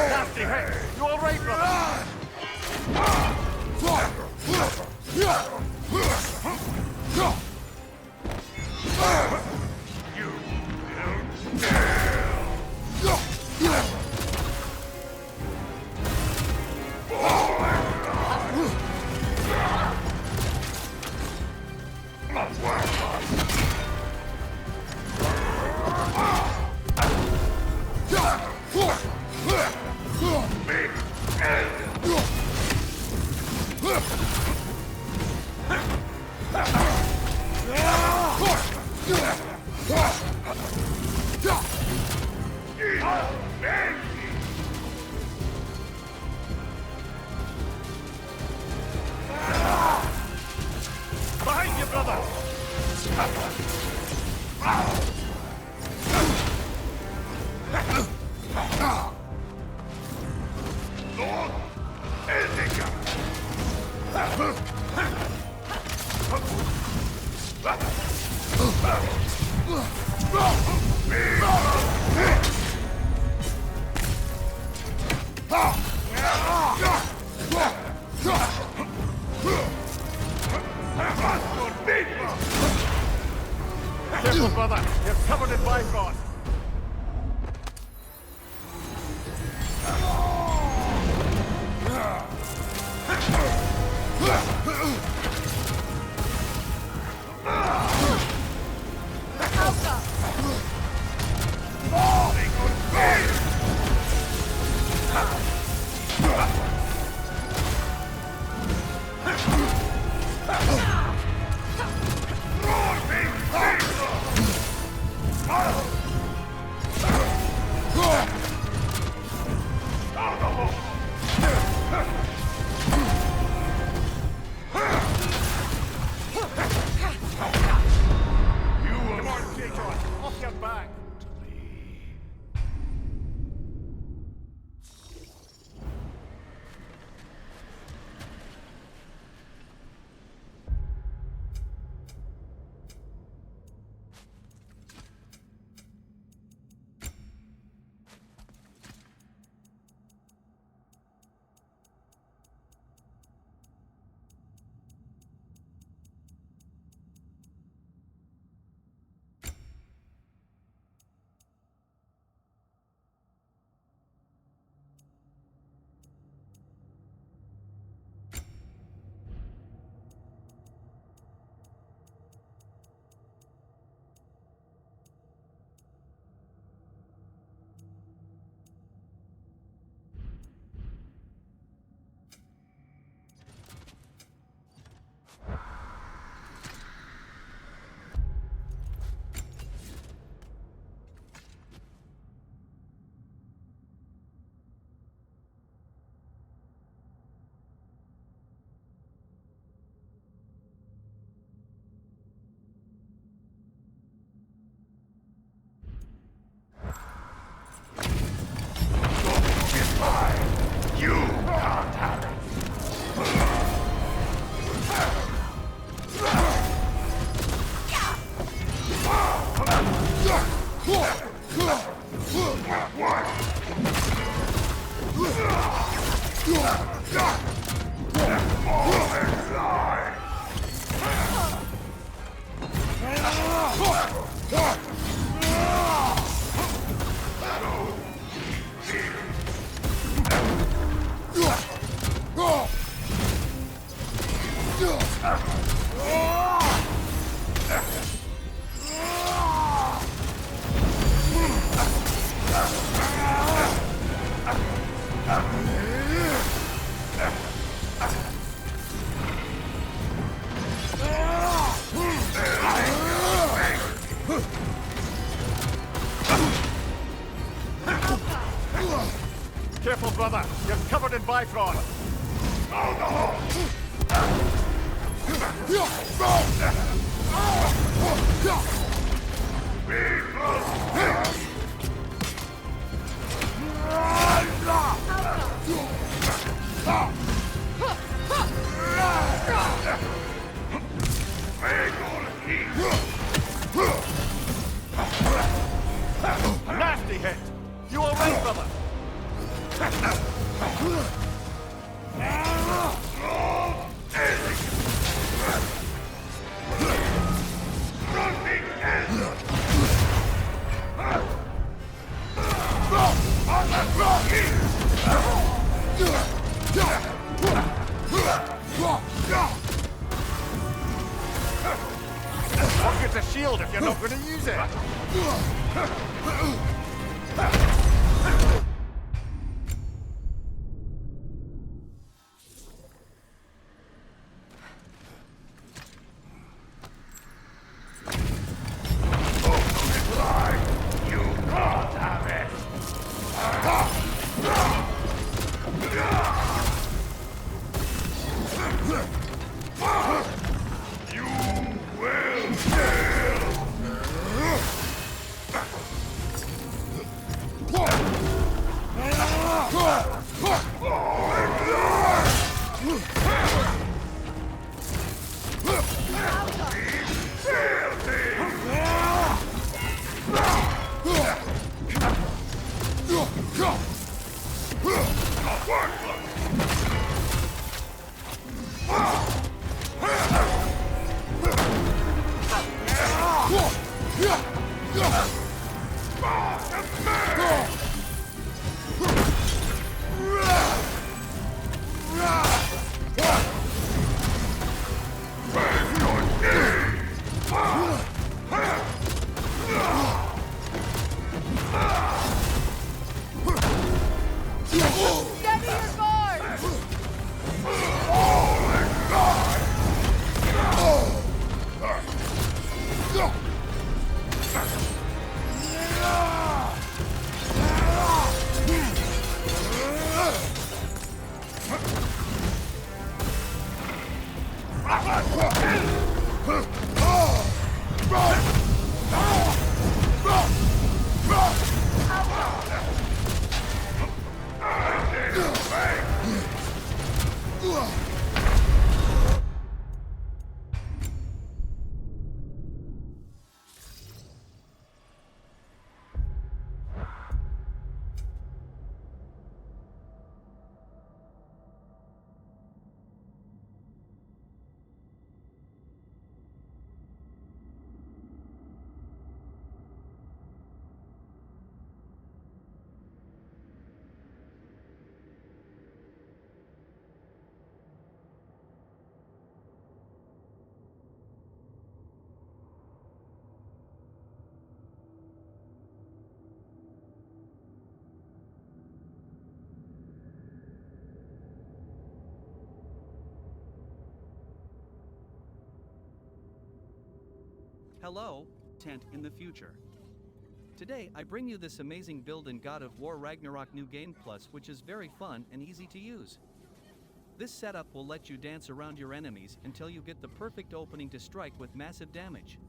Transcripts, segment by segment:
Nasty hit! You all right, brother? Behind you, brother! Lord, Ezekiel! Careful, brother. You're covered in Bifrost. Careful, brother. You're covered in Bifrost. use a shield if you're not going to use it. Hello, Tent in the future. Today I bring you this amazing build in God of War Ragnarok New Game Plus, which is very fun and easy to use. This setup will let you dance around your enemies until you get the perfect opening to strike with massive damage.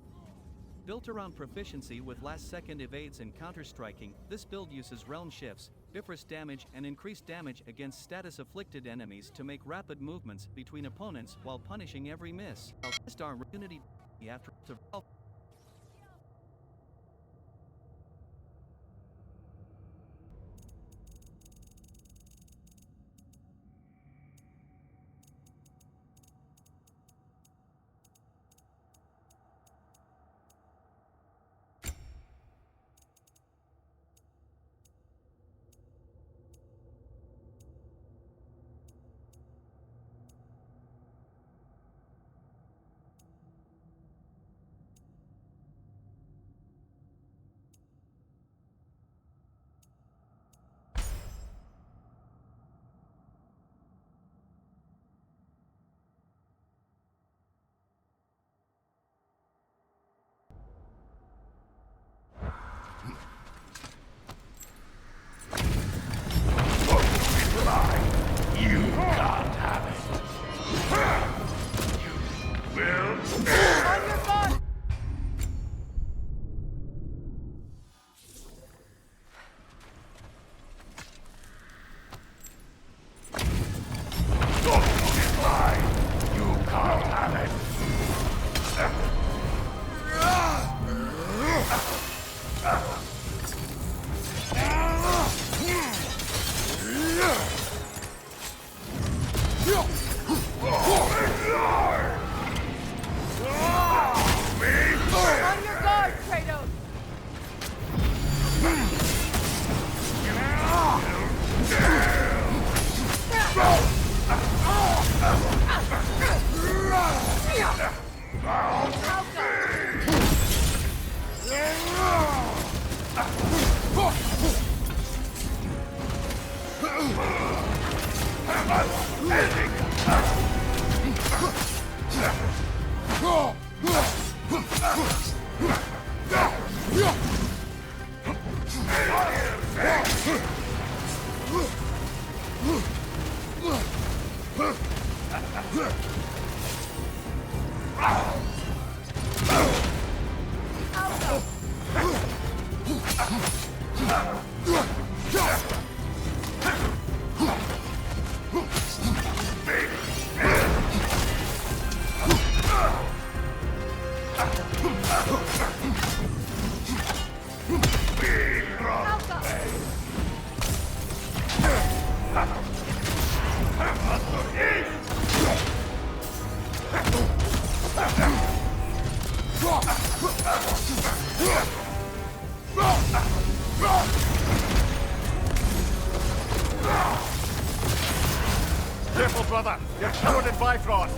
Built around proficiency with last-second evades and counter-striking, this build uses realm shifts, bifrost damage and increased damage against status-afflicted enemies to make rapid movements between opponents while punishing every miss. Star Unity after Careful, brother. You're covered in Bifrost.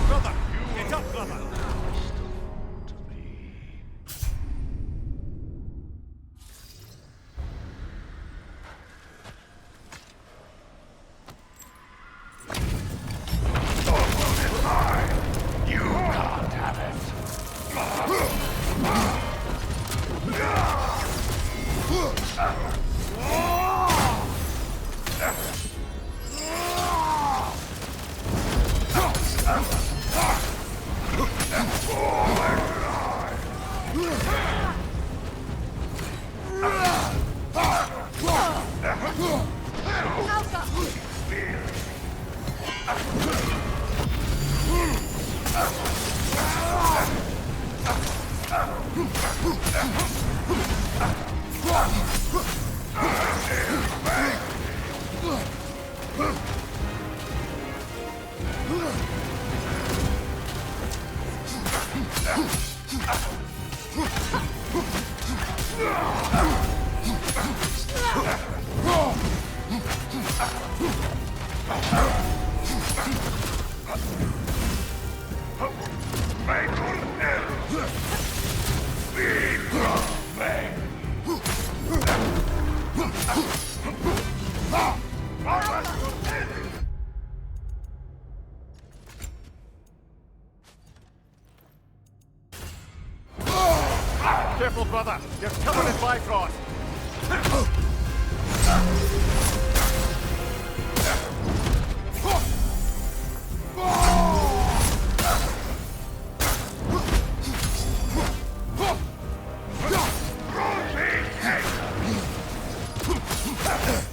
Brother, get up, brother. Careful, brother. You're covered in Bifrost.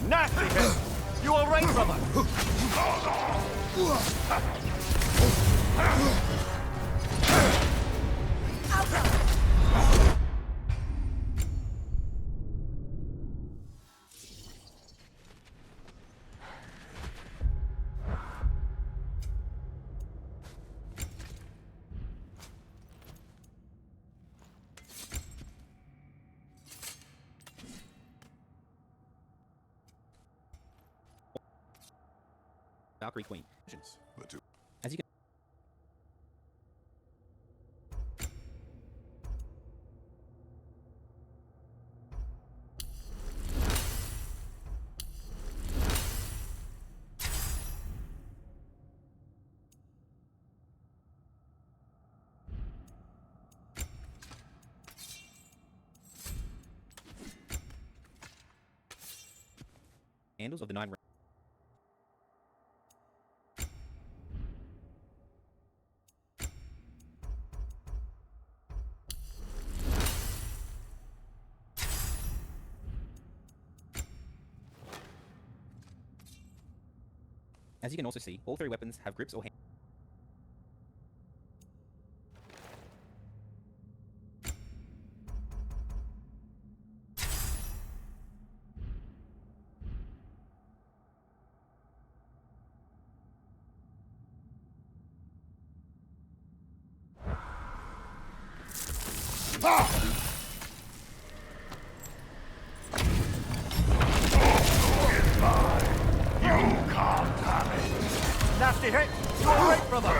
Nasty hit. You all right, brother? Valkyrie Queen. The two. As you can handles of the 9 As you can also see, all 3 weapons have grips or hands. Nasty hit. You all right, brother?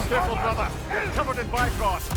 Careful, brother. You're covered in Bifrost.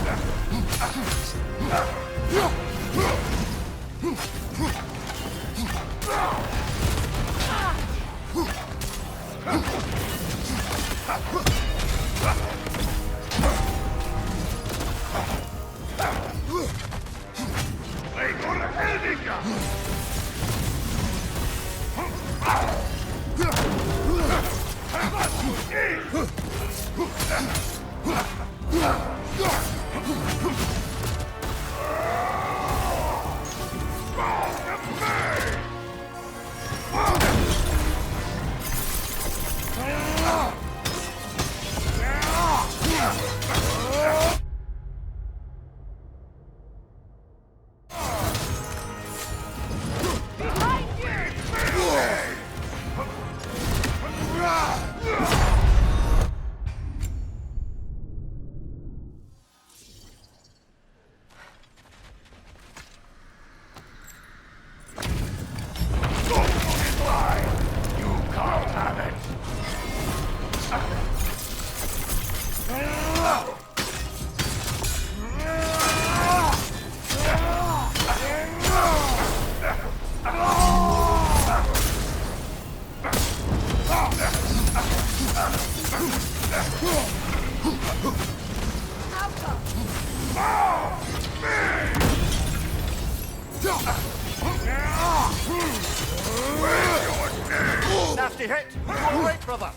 Nasty hit! You're all right, brother!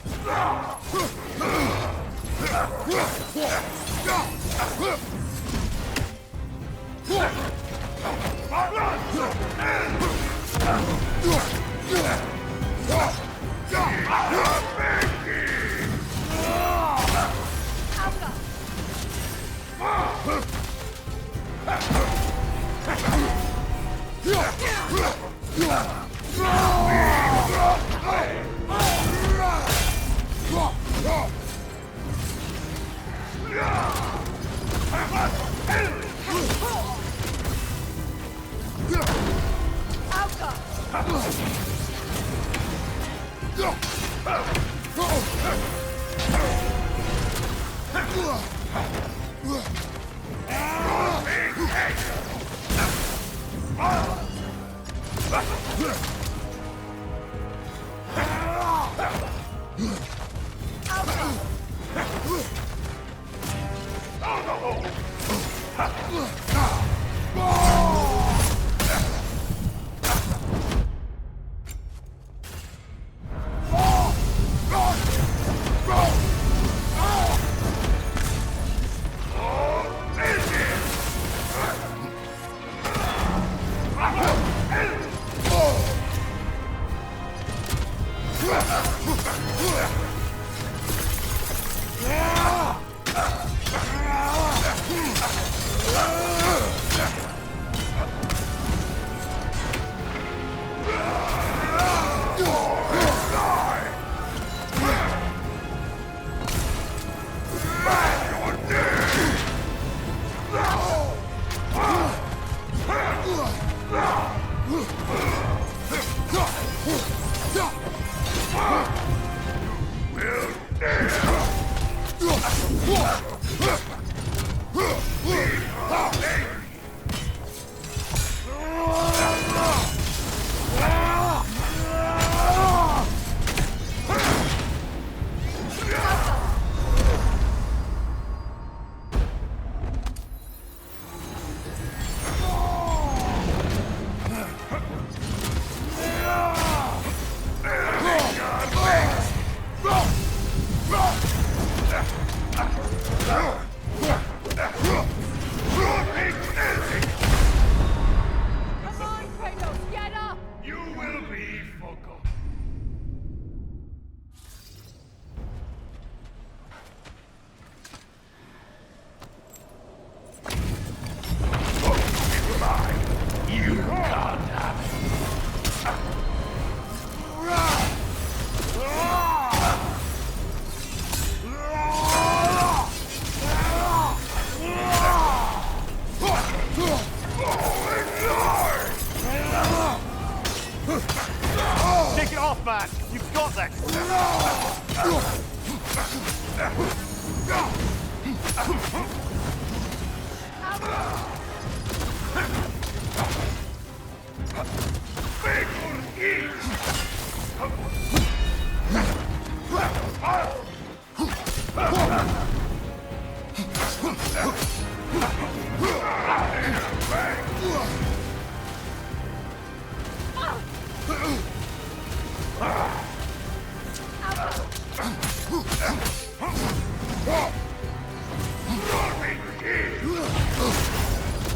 off, man! You've got this!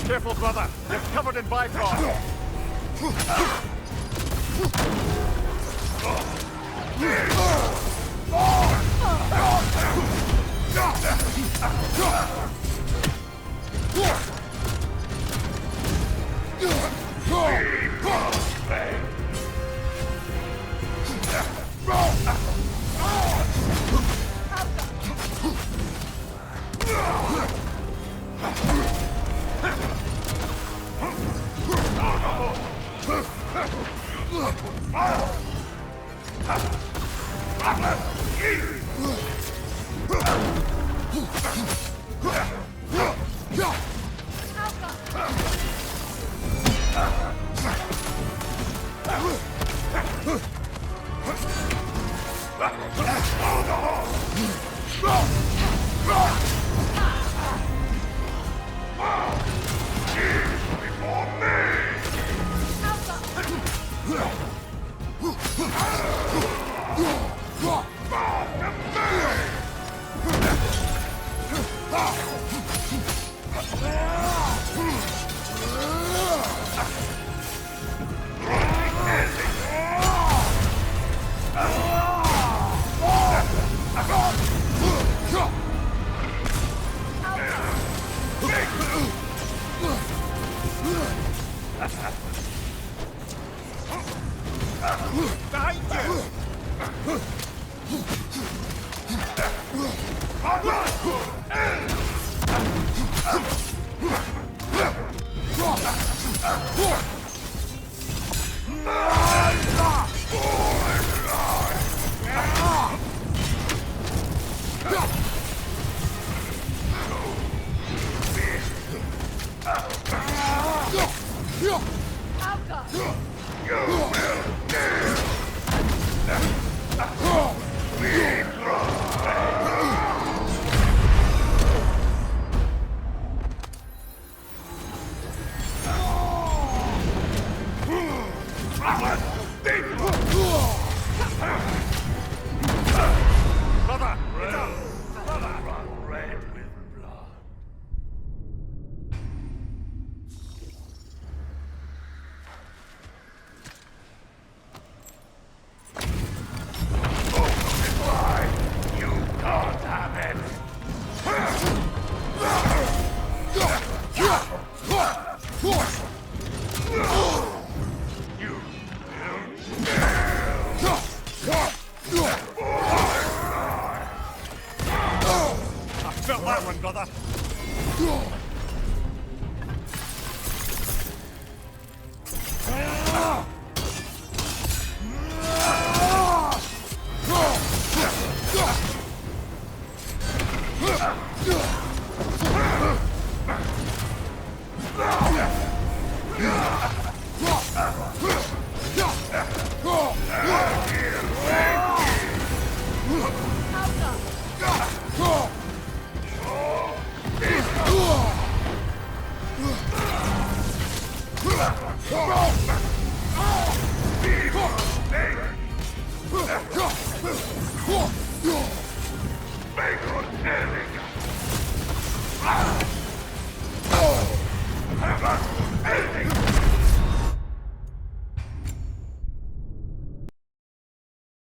Careful, brother. You're covered in bifrost.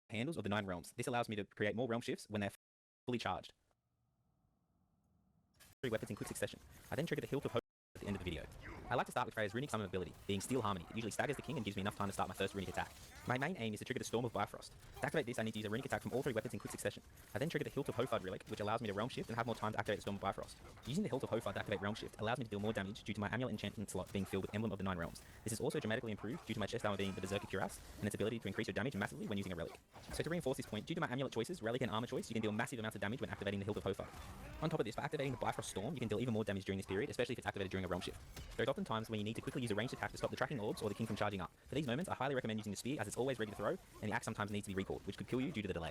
Handles of the 9 realms. This allows me to create more realm shifts when they're fully charged. 3 weapons in quick succession. I then trigger the hilt of hope at the end of the video. I like to start with Freya's runic summon ability, being Steel Harmony. It usually staggers the king and gives me enough time to start my first runic attack. My main aim is to trigger the Storm of Bifrost. To activate this, I need to use a runic attack from all 3 weapons in quick succession. I then trigger the Hilt of Hofud relic, which allows me to realm shift and have more time to activate the Storm of Bifrost. Using the Hilt of Hofud to activate realm shift allows me to deal more damage due to my amulet enchantment slot being filled with Emblem of the Nine Realms. This is also dramatically improved due to my chest armor being the Berserker Cuirass and its ability to increase your damage massively when using a relic. So to reinforce this point, due to my amulet choices, relic and armor choice, you can deal massive amounts of damage when activating the Hilt of Hofud. On top of this, by activating the Bifrost Storm, you can deal even more damage during this period, especially if it's activated during a realm shift. There's often times when you need to quickly use a ranged attack to stop the tracking orbs or the king from charging up. For these moments, I highly recommend using the spear as it's always ready to throw, and the axe sometimes needs to be recalled, which could kill you due to the delay.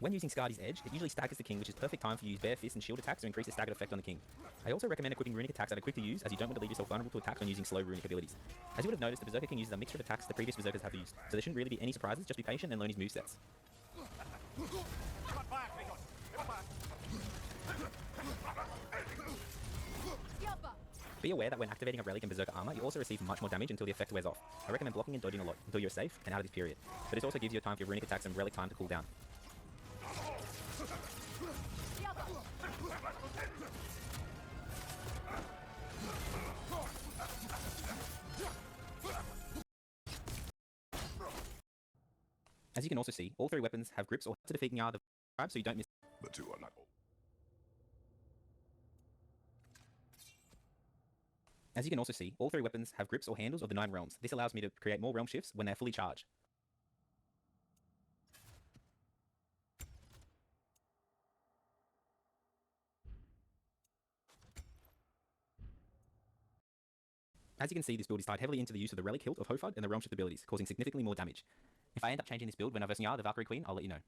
When using Skadi's Edge, it usually staggers the king, which is perfect time for you to use bare fist and shield attacks to increase the staggered effect on the king. I also recommend equipping runic attacks that are quick to use, as you don't want to leave yourself vulnerable to attacks when using slow runic abilities. As you would have noticed, the Berserker King uses a mixture of attacks the previous Berserkers have used, so there shouldn't really be any surprises, just be patient and learn his movesets. Be aware that when activating a relic and Berserker armor, you also receive much more damage until the effect wears off. I recommend blocking and dodging a lot until you're safe and out of this period, but this also gives you time for your runic attacks and relic time to cool down. As you can also see, all 3 weapons have grips or to defeat Nyar the tribe, so you don't miss. The two are not. As you can also see, all 3 weapons have grips or handles of the 9 realms. This allows me to create more realm shifts when they're fully charged. As you can see, this build is tied heavily into the use of the Relic Hilt of Hofud and the realm shift abilities, causing significantly more damage. If I end up changing this build when I verse Nyar, the Valkyrie Queen, I'll let you know.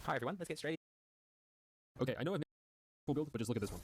Hi everyone, let's get straight. Okay, I know I've made a cool build, but just look at this one.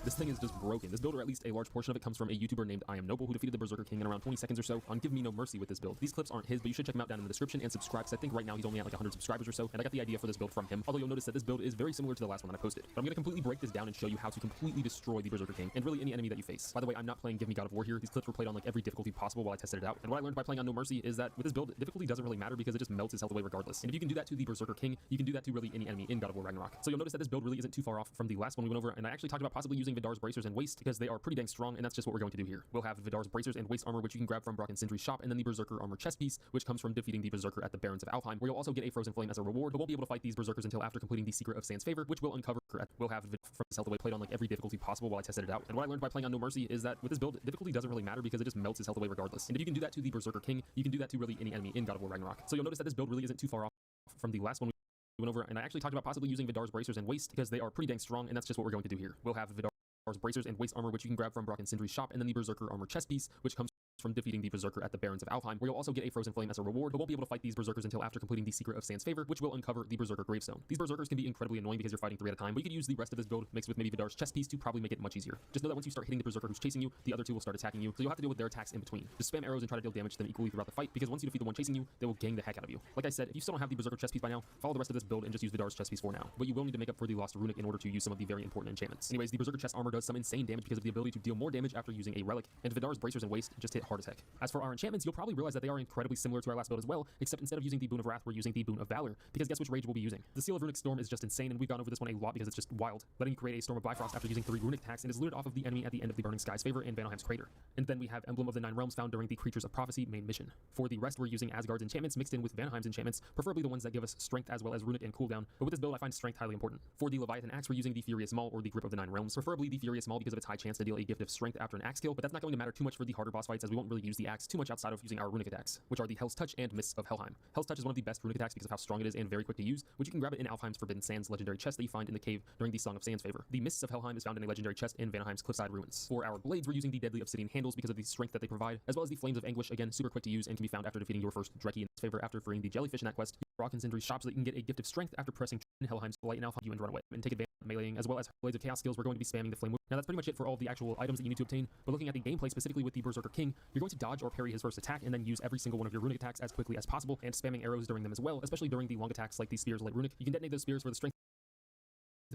This thing is just broken. This build, or at least a large portion of it, comes from a YouTuber named I Am Noble, who defeated the Berserker King in around 20 seconds or so on Give Me No Mercy with this build. These clips aren't his, but you should check him out down in the description and subscribe, because I think right now he's only at like 100 subscribers or so, and I got the idea for this build from him. Although you'll notice that this build is very similar to the last one that I posted. But I'm going to completely break this down and show you how to completely destroy the Berserker King, and really any enemy that you face. By the way, I'm not playing Give Me God of War here. These clips were played on like every difficulty possible while I tested it out. And what I learned by playing on No Mercy is that with this build, difficulty doesn't really matter because it just melts his health away regardless. And if you can do that to the Berserker King, you can do that to really any enemy in God of War Ragnarok. So you'll notice that this build really isn't too far off from the last one we went over, and I actually talked about possibly using Vidar's bracers and waist because they are pretty dang strong, and that's just what we're going to do here. We'll have Vidar's bracers and waist armor, which you can grab from Brock and Sindri's shop, and then the Berserker armor chest piece, which comes from defeating the Berserker at the Barrens of Alfheim, where you'll also get a frozen flame as a reward, but won't be able to fight these Berserkers until after completing the Secret of Sand's Favor, which we'll uncover. We'll have Vid from his health away played on like every difficulty possible while I tested it out. And what I learned by playing on No Mercy is that with this build, difficulty doesn't really matter because it just melts his health away regardless. And if you can do that to the Berserker King, you can do that to really any enemy in God of War Ragnarok. So you'll notice that this build really isn't too far off from the last one we went over, and I actually talked about possibly using Vidar's bracers and waist because they are pretty dang strong, and that's just what we're going to do here. We'll have Vidar's bracers and waist armor, which you can grab from Brock and Sindri's shop, and then the Berserker armor chest piece, which comes from defeating the Berserker at the Barrens of Alfheim, where you'll also get a frozen flame as a reward, but won't be able to fight these Berserkers until after completing the Secret of Sand's Favor, which will uncover the Berserker gravestone. These Berserkers can be incredibly annoying because you're fighting 3 at a time, but you could use the rest of this build mixed with maybe Vidar's chest piece to probably make it much easier. Just know that once you start hitting the Berserker who's chasing you, the other 2 will start attacking you, so you'll have to deal with their attacks in between. Just spam arrows and try to deal damage to them equally throughout the fight, because once you defeat the one chasing you, they will gang the heck out of you. Like I said, if you still don't have the Berserker chest piece by now, follow the rest of this build and just use Vidar's chest piece for now. But you will need to make up for the lost runic in order to use some of the very important enchantments. Anyways, the Berserker chest armor does some insane damage because of the ability to deal more damage after using a relic, and Vidar's bracers and waist just hit hard as heck. As for our enchantments, you'll probably realize that they are incredibly similar to our last build as well, except instead of using the Boon of Wrath, we're using the Boon of Valor, because guess which rage we'll be using? The Seal of Runic Storm is just insane, and we've gone over this one a lot because it's just wild, letting you create a Storm of Bifrost after using 3 runic attacks, and is looted off of the enemy at the end of the Burning Sky's Favor in Vanhelheim's Crater. And then we have Emblem of the Nine Realms found during the Creatures of Prophecy main mission. For the rest, we're using Asgard's enchantments mixed in with Vanheim's enchantments, preferably the ones that give us strength as well as runic and cooldown, but with this build I find strength highly important. For the Leviathan Axe, we're using the Furious Maul or the Grip of the Nine Realms, preferably the Furious Maul because of its high chance to deal a gift of strength after an axe kill, but that's not going to matter too much for the harder boss fights, as we won't won't really use the axe too much outside of using our runic attacks, which are the Hell's Touch and Mists of Helheim. Hell's Touch is one of the best runic attacks because of how strong it is and very quick to use, which you can grab it in Alfheim's Forbidden Sands legendary chest that you find in the cave during the Song of Sands favor. The Mists of Helheim is found in a legendary chest in Vanaheim's Cliffside Ruins. For our blades, we're using the deadly obsidian handles because of the strength that they provide, as well as the Flames of Anguish, again super quick to use and can be found after defeating your first Dreki in this favor after freeing the jellyfish in that quest. Rock and Sindri's shop so that you can get a gift of strength after pressing in Helheim's light and Alfheim you and run away and take advantage of meleeing, as well as Blades of Chaos skills. We're going to be spamming the Flame Whip. Now that's pretty much it for all the actual items that you need to obtain, but looking at the gameplay specifically with the Berserker King, you're going to dodge or parry his first attack and then use every single one of your runic attacks as quickly as possible and spamming arrows during them as well, especially during the long attacks like the Spears Light Runic. You can detonate those spears for the strength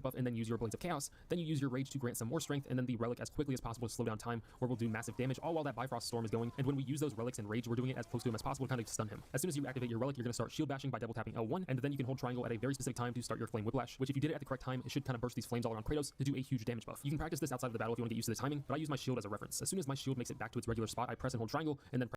buff and then use your Blades of Chaos. Then you use your Rage to grant some more strength, and then the Relic as quickly as possible to slow down time, where we'll do massive damage, all while that Bifrost Storm is going. And when we use those Relics and Rage, we're doing it as close to him as possible to kind of stun him. As soon as you activate your Relic, you're going to start shield bashing by double tapping L1, and then you can hold triangle at a very specific time to start your Flame Whiplash, which if you did it at the correct time, it should kind of burst these flames all around Kratos to do a huge damage buff. You can practice this outside of the battle if you want to get used to the timing, but I use my shield as a reference. As soon as my shield makes it back to its regular spot, I press and hold triangle, and then